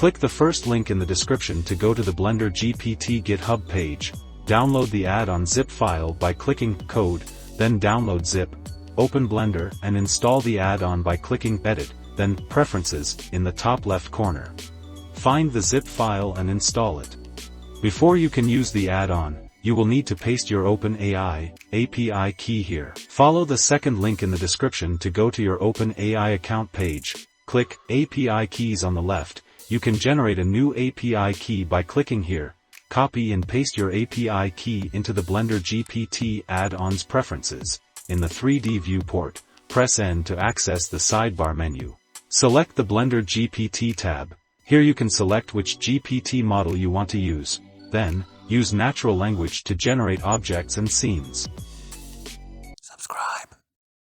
Click the first link in the description to go to the BlenderGPT GitHub page, download the add-on zip file by clicking Code, then Download Zip, open Blender and install the add-on by clicking Edit, then Preferences in the top left corner. Find the zip file and install it. Before you can use the add-on, you will need to paste your OpenAI API key here. Follow the second link in the description to go to your OpenAI account page, click API keys on the left. You can generate a new API key by clicking here, copy and paste your API key into the BlenderGPT add-ons preferences. In the 3D viewport, press N to access the sidebar menu. Select the BlenderGPT tab. Here you can select which GPT model you want to use. Then, use natural language to generate objects and scenes.